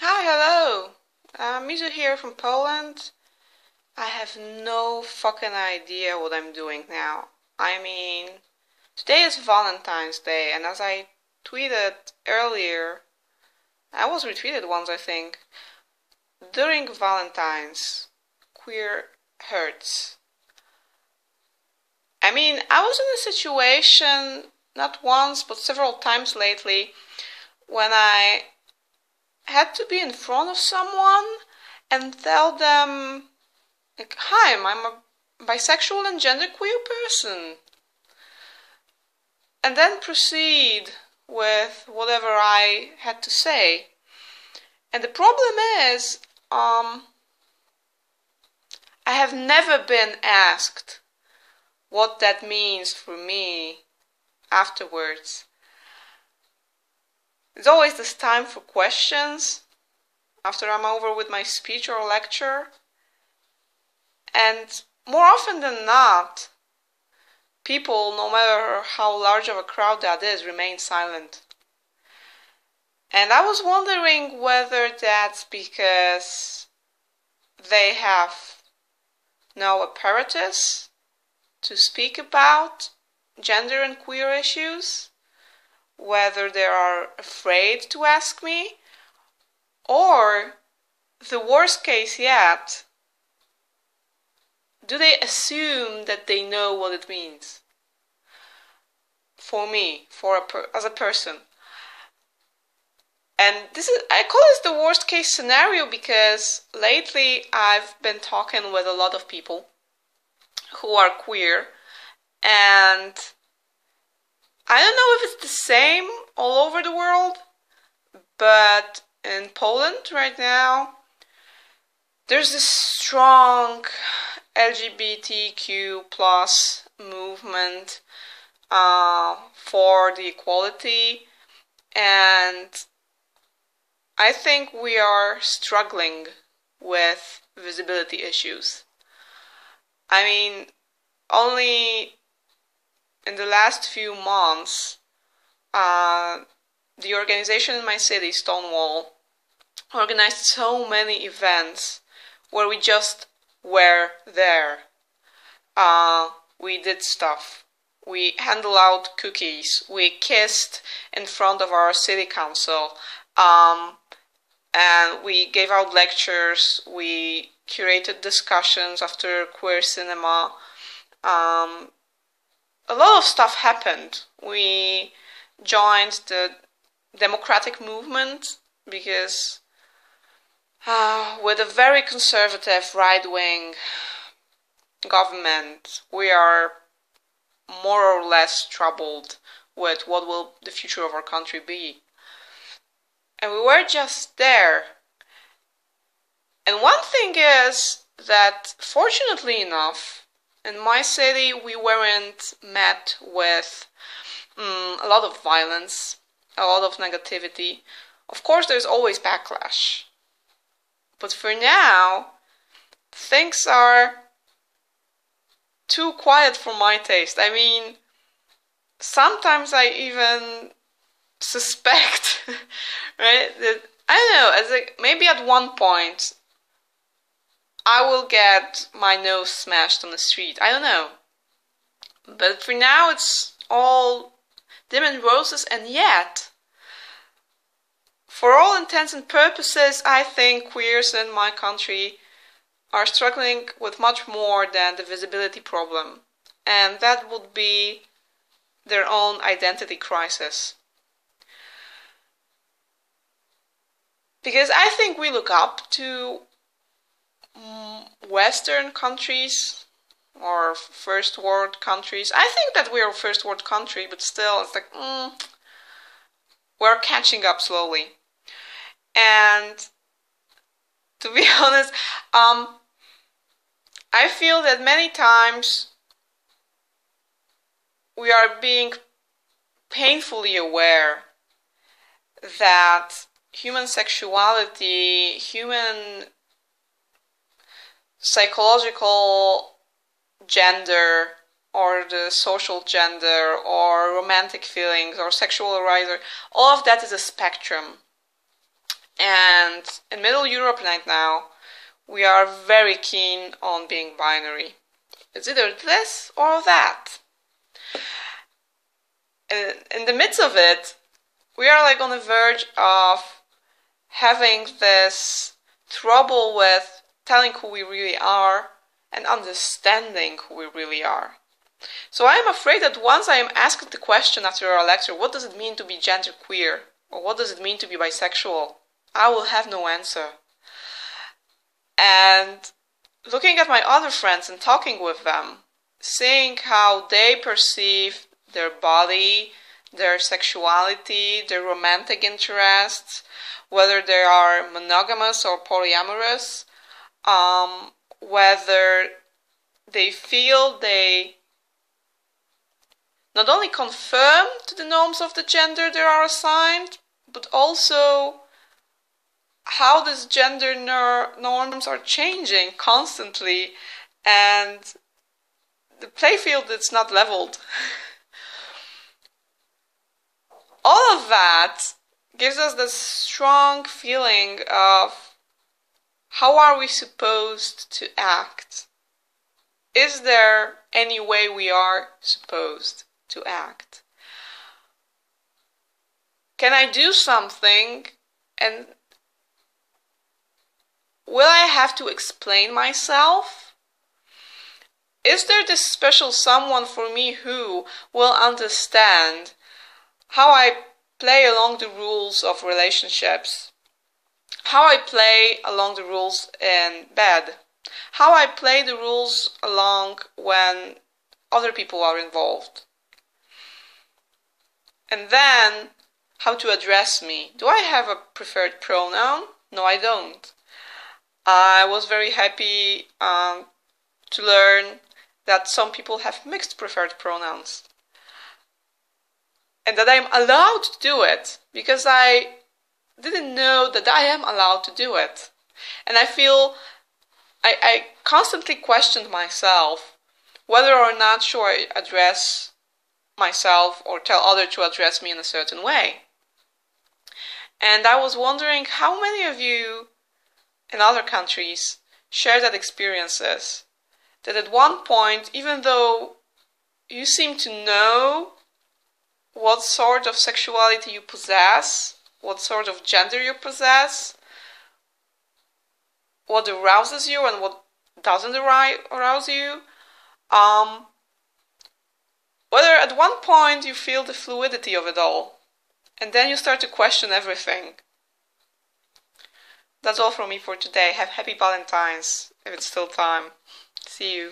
Hi, hello. Mizu here from Poland. I have no fucking idea what I'm doing now. I mean, today is Valentine's Day, and as I tweeted earlier, I was retweeted once, I think. During Valentine's, queer hurts. I mean, I was in a situation, not once, but several times lately, when I had to be in front of someone and tell them, like, hi, I'm a bisexual and genderqueer person. And then proceed with whatever I had to say. And the problem is, I have never been asked what that means for me afterwards. There's always this time for questions after I'm over with my speech or lecture. And more often than not, people, no matter how large of a crowd that is, remain silent. And I was wondering whether that's because they have no apparatus to speak about gender and queer issues, whether they are afraid to ask me, or, the worst case yet, do they assume that they know what it means? For me, as a person. And I call this the worst case scenario because lately I've been talking with a lot of people who are queer, and I don't know if it's the same all over the world, but in Poland right now, there's this strong LGBTQ plus movement for the equality, and I think we are struggling with visibility issues. I mean, only in the last few months, the organization in my city, Stonewall, organized so many events where we just were there. We did stuff. We handed out cookies. We kissed in front of our city council. And we gave out lectures. We curated discussions after queer cinema. A lot of stuff happened. We joined the democratic movement because with a very conservative right-wing government, we are more or less troubled with what will the future of our country be. And we were just there. And one thing is that, fortunately enough, in my city we weren't met with a lot of violence, a lot of negativity. Of course, there's always backlash. But for now, things are too quiet for my taste. I mean, sometimes I even suspect, right, that, I don't know, maybe at one point I will get my nose smashed on the street. I don't know. But for now, it's all dim and roses, and yet, for all intents and purposes, I think queers in my country are struggling with much more than the visibility problem, and that would be their own identity crisis. Because I think we look up to Western countries or first world countries. I think that we're a first world country, but still, it's like, we're catching up slowly. And to be honest, I feel that many times we are being painfully aware that human sexuality, human psychological gender, or the social gender, or romantic feelings, or sexual arousal, all of that is a spectrum. And in Middle Europe right now, we are very keen on being binary. It's either this or that. And in the midst of it, we are like on the verge of having this trouble with telling who we really are and understanding who we really are. So I am afraid that once I am asked the question after our lecture, what does it mean to be genderqueer? Or what does it mean to be bisexual? I will have no answer. And looking at my other friends and talking with them, seeing how they perceive their body, their sexuality, their romantic interests, whether they are monogamous or polyamorous, whether they feel they not only conform to the norms of the gender they are assigned, but also how these gender norms are changing constantly, and the playfield is not leveled. All of that gives us this strong feeling of how are we supposed to act? Is there any way we are supposed to act? Can I do something and will I have to explain myself? Is there this special someone for me who will understand how I play along the rules of relationships, how I play along the rules in bed, how I play the rules along when other people are involved, and then how to address me? Do I have a preferred pronoun? No, I don't. I was very happy to learn that some people have mixed preferred pronouns, and that I'm allowed to do it, because I didn't know that I am allowed to do it. And I feel I constantly questioned myself whether or not should I address myself or tell others to address me in a certain way. And I was wondering how many of you in other countries share that experiences, that at one point, even though you seem to know what sort of sexuality you possess, what sort of gender you possess, what arouses you and what doesn't arouse you, whether at one point you feel the fluidity of it all, and then you start to question everything. That's all from me for today. Have happy Valentines, if it's still time. See you.